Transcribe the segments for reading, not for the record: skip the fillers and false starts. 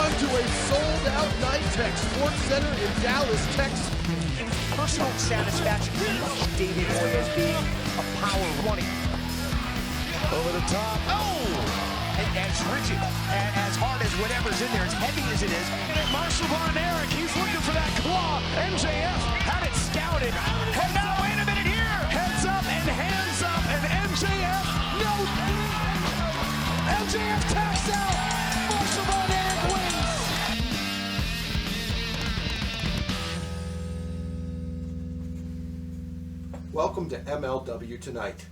on to a sold-out NITE Sports Center in Dallas, Texas. Personal satisfaction, Davey Boy as being a power running. Over the top. Oh! And as rigid, as hard as whatever's in there, as heavy as it is. Marshall on Erich, he's looking for that claw. MJF Had it scouted. And now, wait a minute here. heads up and hands up, and MJF, no. MJF taps out. Marshall on Erich wins. Welcome to MLW Tonight.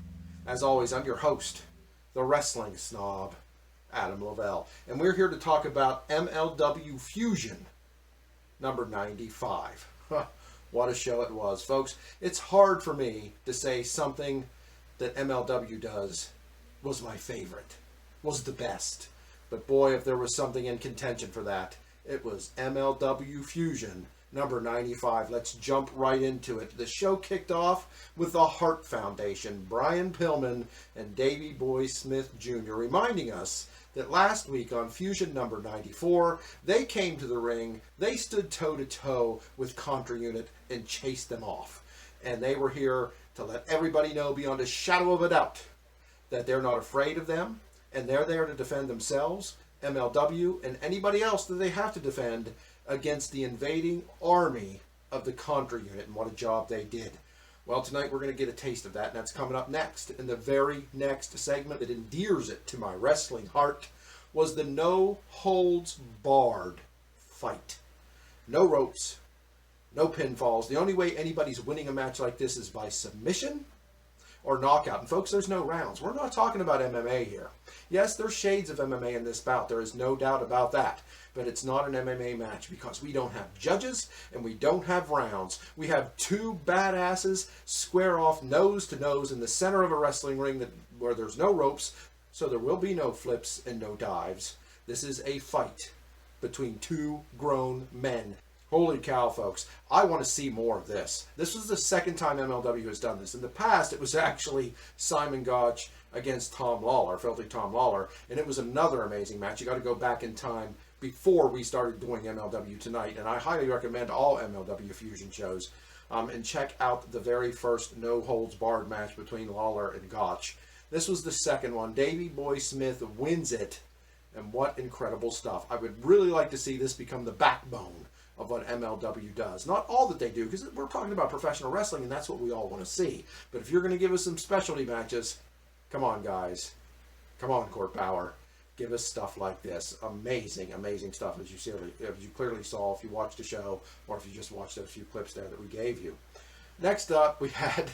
As always, I'm your host, the Wrestling Snob, Adam Leavelle. And we're here to talk about MLW Fusion, number 95. What a show it was, folks. It's hard for me to say something that MLW does was my favorite, was the best. But boy, if there was something in contention for that, it was MLW Fusion, number 95. Let's jump right into it. The show kicked off with the Hart Foundation, Brian Pillman and Davey Boy Smith Jr., reminding us that last week on Fusion number 94, they came to the ring, they stood toe-to-toe with Contra Unit and chased them off. And they were here to let everybody know beyond a shadow of a doubt that they're not afraid of them, and they're there to defend themselves, MLW, and anybody else that they have to defend against the invading army of the Contra Unit, and what a job they did. Well, tonight we're going to get a taste of that, and that's coming up next. In the very next segment that endears it to my wrestling heart was the no-holds-barred fight. No ropes, no pinfalls. The only way anybody's winning a match like this is by submission or knockout. And folks, there's no rounds. We're not talking about MMA here. Yes, there's shades of MMA in this bout. There is no doubt about that. But it's not an MMA match because we don't have judges and we don't have rounds. We have two badasses square off nose to nose in the center of a wrestling ring where there's no ropes, so there will be no flips and no dives. This is a fight between two grown men. Holy cow, folks. I want to see more of this. This was the second time MLW has done this. In the past, it was actually Simon Gotch against Tom Lawler, Filthy Tom Lawler, and it was another amazing match. You got to go back in time before we started doing MLW Tonight, and I highly recommend all MLW Fusion shows, and check out the very first no-holds-barred match between Lawler and Gotch. This was the second one. Davey Boy Smith wins it, and what incredible stuff. I would really like to see this become the backbone of what MLW does. Not all that they do, because we're talking about professional wrestling, and that's what we all want to see. But if you're going to give us some specialty matches, come on, guys. Come on, Court Power. Give us stuff like this. Amazing, amazing stuff, as you clearly saw if you watched the show, or if you just watched those few clips there that we gave you. Next up, we had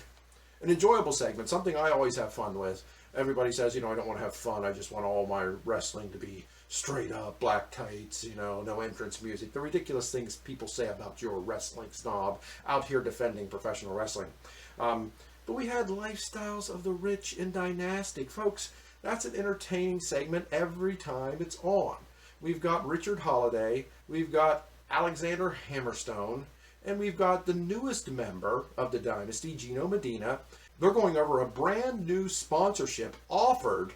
an enjoyable segment, something I always have fun with. Everybody says, I don't want to have fun. I just want all my wrestling to be straight up, black tights, no entrance music. The ridiculous things people say about your wrestling snob out here defending professional wrestling. But we had Lifestyles of the Rich and Dynastic. Folks, that's an entertaining segment every time it's on. We've got Richard Holiday, we've got Alexander Hammerstone, and we've got the newest member of the Dynasty, Gino Medina. They're going over a brand new sponsorship offered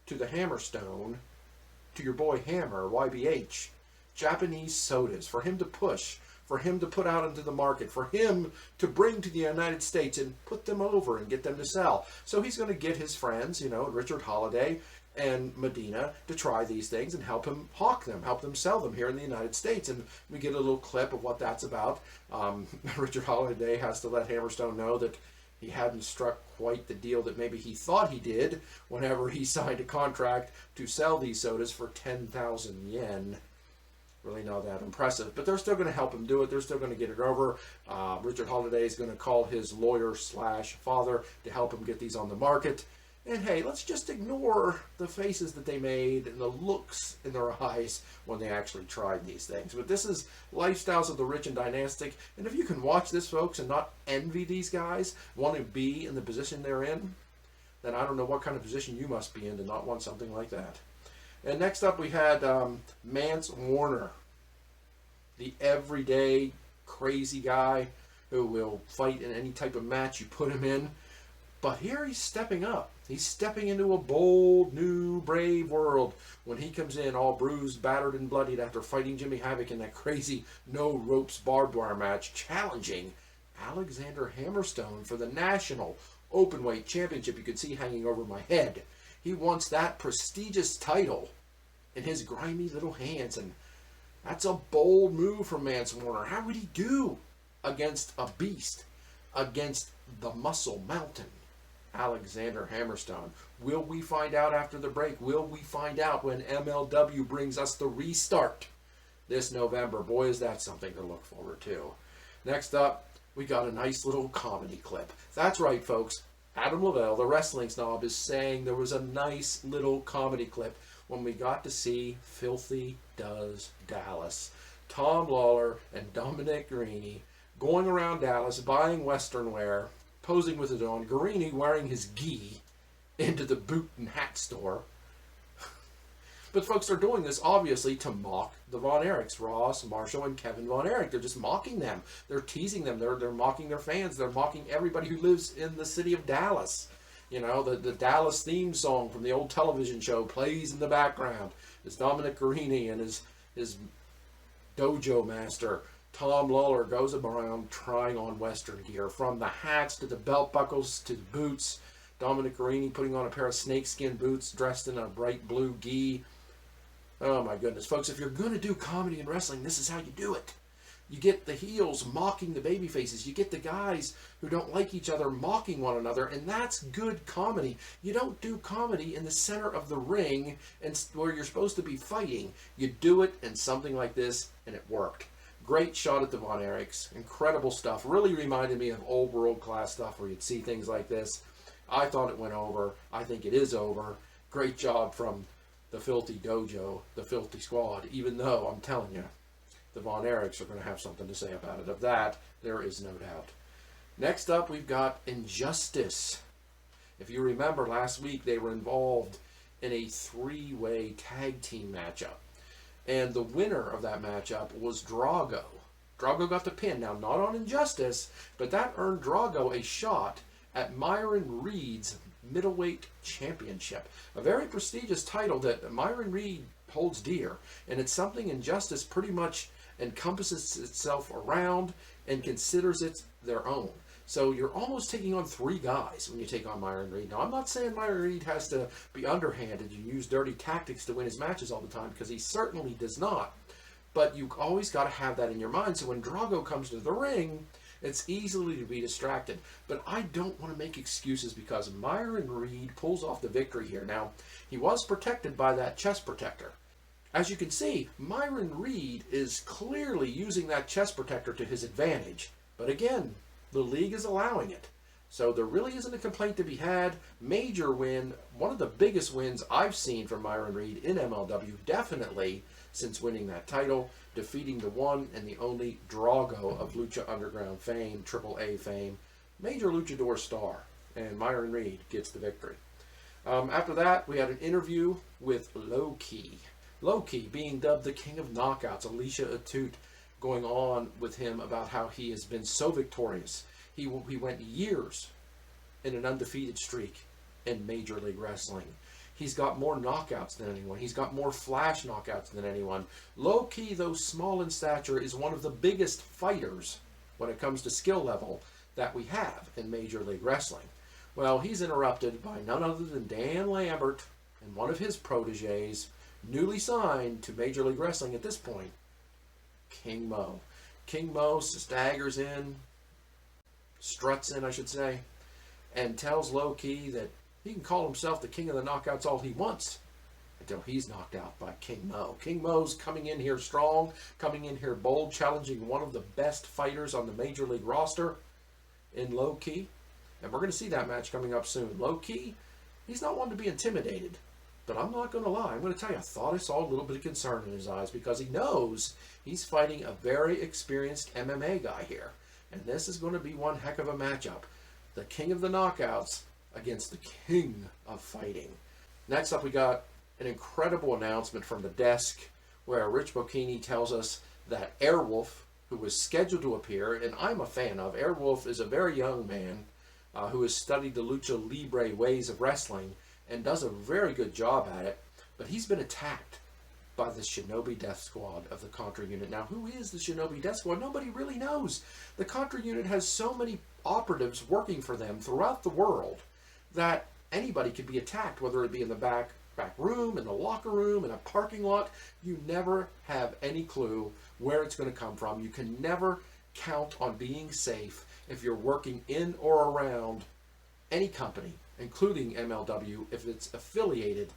to the Hammerstone, to your boy Hammer, YBH, Japanese sodas, for him to push, for him to put out into the market, for him to bring to the United States and put them over and get them to sell. So he's going to get his friends, Richard Holiday and Medina, to try these things and help him hawk them, help them sell them here in the United States. And we get a little clip of what that's about. Richard Holiday has to let Hammerstone know that he hadn't struck quite the deal that maybe he thought he did whenever he signed a contract to sell these sodas for 10,000 yen. Really not that impressive, but they're still going to help him do it. They're still going to get it over. Richard Holiday is going to call his lawyer/father to help him get these on the market. And hey, let's just ignore the faces that they made and the looks in their eyes when they actually tried these things. But this is Lifestyles of the Rich and Dynastic. And if you can watch this, folks, and not envy these guys, want to be in the position they're in, then I don't know what kind of position you must be in to not want something like that. And next up we had Mance Warner, the everyday crazy guy who will fight in any type of match you put him in. But here he's stepping up. He's stepping into a bold, new, brave world when he comes in all bruised, battered, and bloodied after fighting Jimmy Havoc in that crazy no-ropes barbed wire match, challenging Alexander Hammerstone for the National Openweight Championship you could see hanging over my head. He wants that prestigious title in his grimy little hands, and that's a bold move from Mance Warner. How would he do against a beast, against the Muscle Mountain, Alexander Hammerstone? Will we find out after the break? Will we find out when MLW brings us the restart this November? Boy, is that something to look forward to. Next up, we got a nice little comedy clip. That's right, folks. Adam Leavelle, the Wrestling Snob, is saying there was a nice little comedy clip when we got to see Filthy Does Dallas. Tom Lawler and Dominic Garrini going around Dallas, buying Western wear, posing with it on. Garrini wearing his gi into the boot and hat store. But folks, they're doing this obviously to mock the Von Erichs, Ross, Marshall, and Kevin Von Erich. They're just mocking them. They're teasing them. They're mocking their fans. They're mocking everybody who lives in the city of Dallas. You know, the Dallas theme song from the old television show plays in the background. It's Dominic Garrini and his dojo master, Tom Lawler, goes around trying on Western gear. From the hats to the belt buckles to the boots. Dominic Garrini putting on a pair of snakeskin boots dressed in a bright blue gi. Oh my goodness, folks, if you're going to do comedy in wrestling, this is how you do it. You get the heels mocking the baby faces. You get the guys who don't like each other mocking one another, and that's good comedy. You don't do comedy in the center of the ring and where you're supposed to be fighting. You do it in something like this, and it worked. Great shot at the Von Erichs. Incredible stuff. Really reminded me of old world-class stuff where you'd see things like this. I thought it went over. I think it is over. Great job from the Filthy Dojo, the Filthy Squad, even though, I'm telling you, the Von Erichs are going to have something to say about it. Of that, there is no doubt. Next up, we've got Injustice. If you remember, last week they were involved in a three-way tag team matchup. And the winner of that matchup was Drago. Drago got the pin. Now, not on Injustice, but that earned Drago a shot at Myron Reed's Middleweight Championship. A very prestigious title that Myron Reed holds dear, and it's something Injustice pretty much encompasses itself around and considers it their own. So you're almost taking on three guys when you take on Myron Reed. Now, I'm not saying Myron Reed has to be underhanded and use dirty tactics to win his matches all the time, because he certainly does not. But you always got to have that in your mind, so when Drago comes to the ring, it's easily to be distracted. But I don't want to make excuses, because Myron Reed pulls off the victory here. Now, he was protected by that chest protector. As you can see, Myron Reed is clearly using that chest protector to his advantage. But again, the league is allowing it. So there really isn't a complaint to be had. Major win, one of the biggest wins I've seen from Myron Reed in MLW, definitely since winning that title, defeating the one and the only Drago of Lucha Underground fame, AAA fame, major luchador star, and Myron Reed gets the victory. After that, we had an interview with Low Ki. Low Ki being dubbed the King of Knockouts. Alicia Atut going on with him about how he has been so victorious. He went years in an undefeated streak in Major League Wrestling. He's got more knockouts than anyone. He's got more flash knockouts than anyone. Low Ki, though small in stature, is one of the biggest fighters when it comes to skill level that we have in Major League Wrestling. Well, he's interrupted by none other than Dan Lambert and one of his proteges, newly signed to Major League Wrestling at this point, King Mo. King Mo staggers in, struts in, I should say, and tells Low Ki that he can call himself the King of the Knockouts all he wants until he's knocked out by King Mo. King Mo's coming in here strong, coming in here bold, challenging one of the best fighters on the Major League roster in Low Ki. And we're going to see that match coming up soon. Low Ki, he's not one to be intimidated. But I'm not going to lie. I'm going to tell you, I thought I saw a little bit of concern in his eyes, because he knows he's fighting a very experienced MMA guy here. And this is going to be one heck of a matchup. The King of the Knockouts against the King of Fighting. Next up, we got an incredible announcement from the desk where Rich Bocchini tells us that Airwolf, who was scheduled to appear, and I'm a fan of, Airwolf is a very young man who has studied the lucha libre ways of wrestling and does a very good job at it. But he's been attacked by the Shinobi Death Squad of the Contra Unit. Now, who is the Shinobi Death Squad? Nobody really knows. The Contra Unit has so many operatives working for them throughout the world that anybody could be attacked, whether it be in the back room, in the locker room, in a parking lot. You never have any clue where it's going to come from. You can never count on being safe if you're working in or around any company, including MLW, if it's affiliated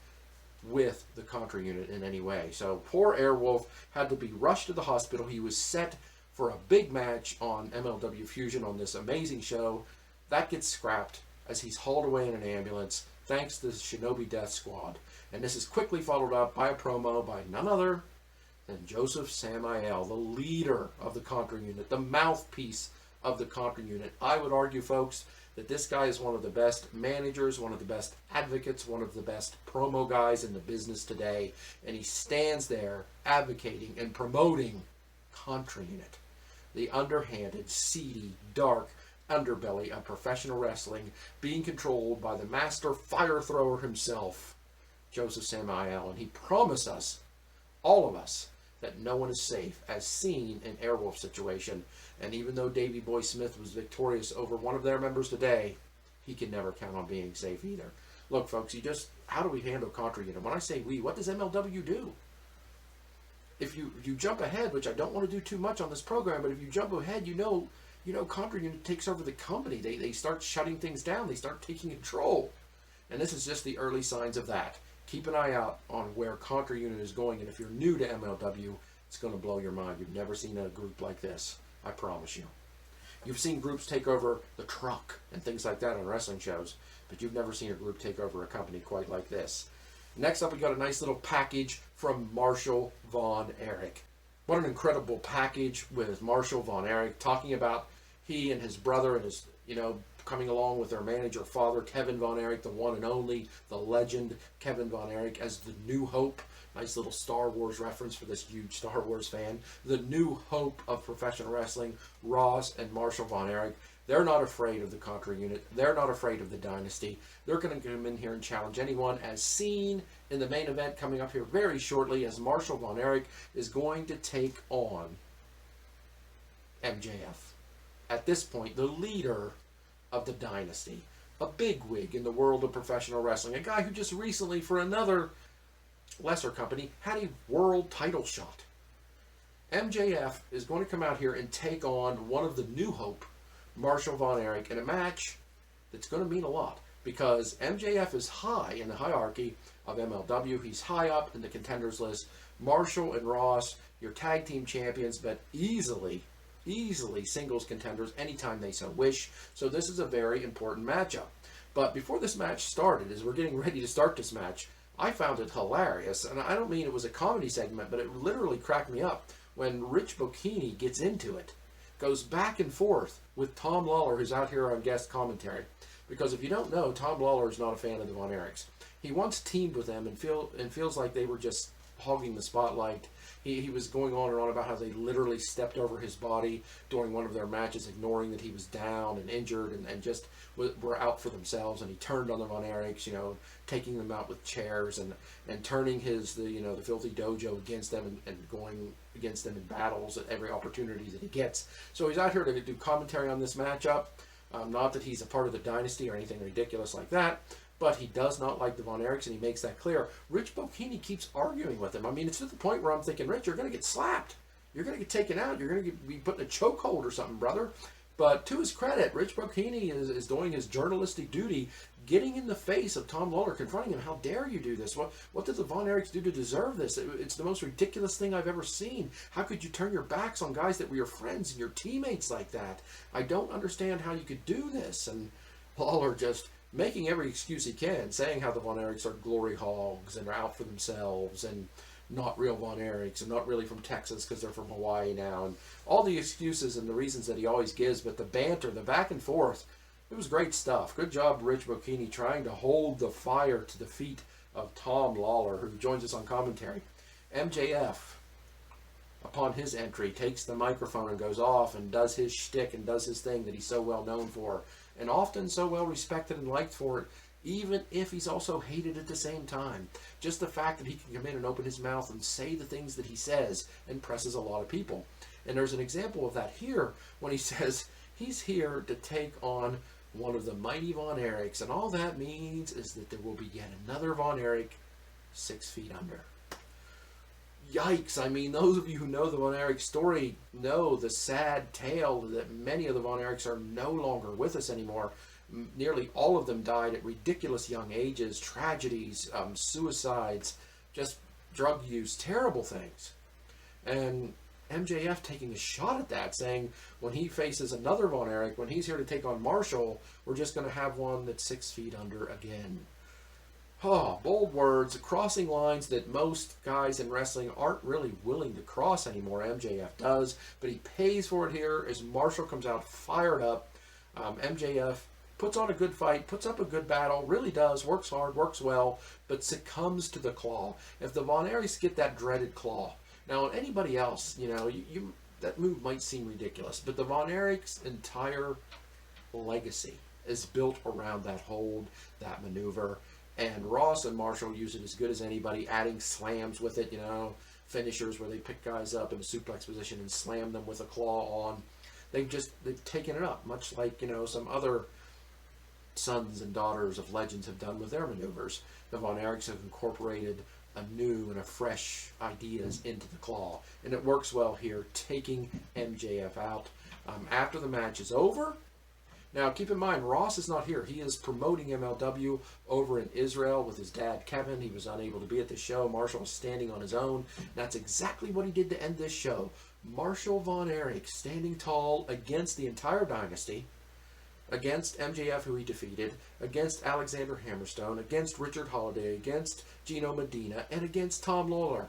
with the Contra Unit in any way. So poor Airwolf had to be rushed to the hospital. He was set for a big match on MLW Fusion on this amazing show. That gets scrapped as he's hauled away in an ambulance thanks to the Shinobi Death Squad. And this is quickly followed up by a promo by none other than Joseph Samael, the leader of the Contra Unit, the mouthpiece of the Contra Unit. I would argue, folks, that this guy is one of the best managers, one of the best advocates, one of the best promo guys in the business today. And he stands there advocating and promoting Contra Unit, the underhanded, seedy, dark underbelly of professional wrestling, being controlled by the master fire thrower himself, Joseph Samael. And he promised us, all of us, that no one is safe, as seen in Airwolf's situation. And even though Davey Boy Smith was victorious over one of their members today, he can never count on being safe either. Look, folks, how do we handle Contra Unit? When I say we, what does MLW do? If you jump ahead, which I don't want to do too much on this program, but if you jump ahead, you know Contra Unit takes over the company. They start shutting things down. They start taking control. And this is just the early signs of that. Keep an eye out on where Contra Unit is going, and if you're new to MLW, it's going to blow your mind. You've never seen a group like this, I promise you. You've seen groups take over the truck and things like that on wrestling shows, but you've never seen a group take over a company quite like this. Next up, we got a nice little package from Marshall Von Erich. What an incredible package with Marshall Von Erich, talking about he and his brother and his, coming along with their manager, father, Kevin Von Erich, the one and only, the legend, Kevin Von Erich, as the New Hope. Nice little Star Wars reference for this huge Star Wars fan. The New Hope of professional wrestling, Ross and Marshall Von Erich. They're not afraid of the Contra Unit. They're not afraid of the Dynasty. They're going to come in here and challenge anyone, as seen in the main event coming up here very shortly, as Marshall Von Erich is going to take on MJF. At this point, the leader of the Dynasty, a bigwig in the world of professional wrestling, a guy who just recently, for another lesser company, had a world title shot. MJF is going to come out here and take on one of the New Hope, Marshall Von Erich, in a match that's going to mean a lot, because MJF is high in the hierarchy of MLW. He's high up in the contenders list. Marshall and Ross, your tag team champions, but easily singles contenders anytime they so wish. So this is a very important matchup. But before this match started, as we're getting ready to start this match, I found it hilarious. And I don't mean it was a comedy segment, but it literally cracked me up when Rich Bocchini gets into it. Goes back and forth with Tom Lawler, who's out here on guest commentary. Because if you don't know, Tom Lawler is not a fan of the Von Erichs. He once teamed with them and feels like they were just hogging the spotlight. He was going on and on about how they literally stepped over his body during one of their matches, ignoring that he was down and injured and just were out for themselves. And he turned on the Von Erichs, taking them out with chairs and turning the filthy dojo against them and going against them in battles at every opportunity that he gets. So he's out here to do commentary on this matchup. Not that he's a part of the Dynasty or anything ridiculous like that, but he does not like the Von Erichs, and he makes that clear. Rich Bocchini keeps arguing with him. I mean, it's to the point where I'm thinking, Rich, you're going to get slapped. You're going to get taken out. You're going to be put in a chokehold or something, brother. But to his credit, Rich Bocchini is doing his journalistic duty, getting in the face of Tom Lawler, confronting him. How dare you do this? What did the Von Erichs do to deserve this? It's the most ridiculous thing I've ever seen. How could you turn your backs on guys that were your friends and your teammates like that? I don't understand how you could do this. And Lawler just making every excuse he can, saying how the Von Erichs are glory hogs and are out for themselves and not real Von Erichs and not really from Texas because they're from Hawaii now, and all the excuses and the reasons that he always gives. But the banter, the back and forth, it was great stuff. Good job, Rich Bocchini, trying to hold the fire to the feet of Tom Lawler, who joins us on commentary. MJF, upon his entry, takes the microphone and goes off and does his shtick and does his thing that he's so well known for. and often so well respected and liked for it, even if he's also hated at the same time. Just the fact that he can come in and open his mouth and say the things that he says impresses a lot of people. And there's an example of that here when he says he's here to take on one of the mighty Von Erichs, and all that means is that there will be yet another Von Erich 6 feet under. Yikes. I mean, those of you who know the Von Erich story know the sad tale that many of the Von Erichs are no longer with us anymore. Nearly all of them died at ridiculous young ages, tragedies, suicides, just drug use, terrible things. And MJF taking a shot at that, saying when he faces another Von Erich, when he's here to take on Marshall, we're just going to have one that's 6 feet under again. Oh, bold words, crossing lines that most guys in wrestling aren't really willing to cross anymore. MJF does, but he pays for it here as Marshall comes out fired up. MJF puts on a good fight, puts up a good battle, really does, works hard, works well, but succumbs to the claw. If the Von Erichs get that dreaded claw, now anybody else, you know, that move might seem ridiculous, but the Von Erichs' entire legacy is built around that hold, that maneuver. And Ross and Marshall use it as good as anybody, adding slams with it, you know, finishers where they pick guys up in a suplex position and slam them with a claw on. They've taken it up, much like, you know, some other sons and daughters of legends have done with their maneuvers. The Von Erichs have incorporated a new and a fresh ideas into the claw. And it works well here, taking MJF out. After the match is over, now, keep in mind, Ross is not here. He is promoting MLW over in Israel with his dad, Kevin. He was unable to be at the show. Marshall is standing on his own. That's exactly what he did to end this show. Marshall Von Erich standing tall against the entire dynasty, against MJF, who he defeated, against Alexander Hammerstone, against Richard Holiday, against Gino Medina, and against Tom Lawler.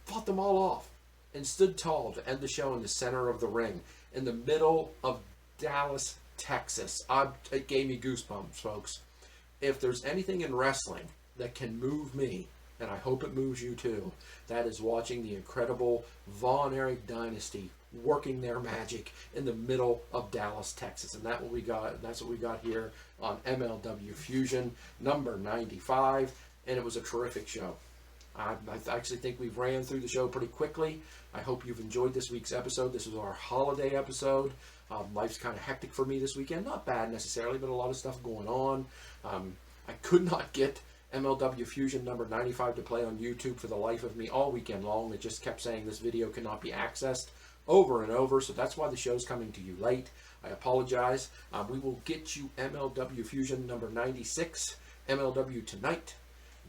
Fought them all off and stood tall to end the show in the center of the ring, in the middle of Dallas, Texas. It gave me goosebumps, folks. If there's anything in wrestling that can move me, and I hope it moves you too, that is watching the incredible Von Erich dynasty working their magic in the middle of Dallas, Texas. And that's what we got here on MLW Fusion number 95, and it was a terrific show. I actually think we've ran through the show pretty quickly. I hope you've enjoyed this week's episode. This was our holiday episode. Life's kind of hectic for me this weekend. Not bad necessarily, but a lot of stuff going on. I could not get MLW Fusion number 95 to play on YouTube for the life of me all weekend long. It just kept saying this video cannot be accessed over and over, so that's why the show's coming to you late. I apologize. We will get you MLW Fusion number 96, MLW Tonight,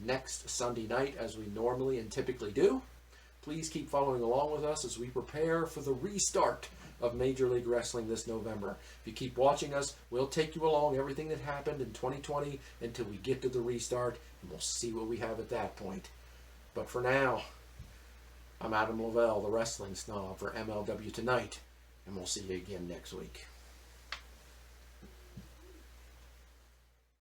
next Sunday night, as we normally and typically do. Please keep following along with us as we prepare for the restart of Major League Wrestling this November. If you keep watching us, we'll take you along everything that happened in 2020 until we get to the restart, and we'll see what we have at that point. But for now, I'm Adam Leavelle, the Wrestling Snob for MLW Tonight, and we'll see you again next week.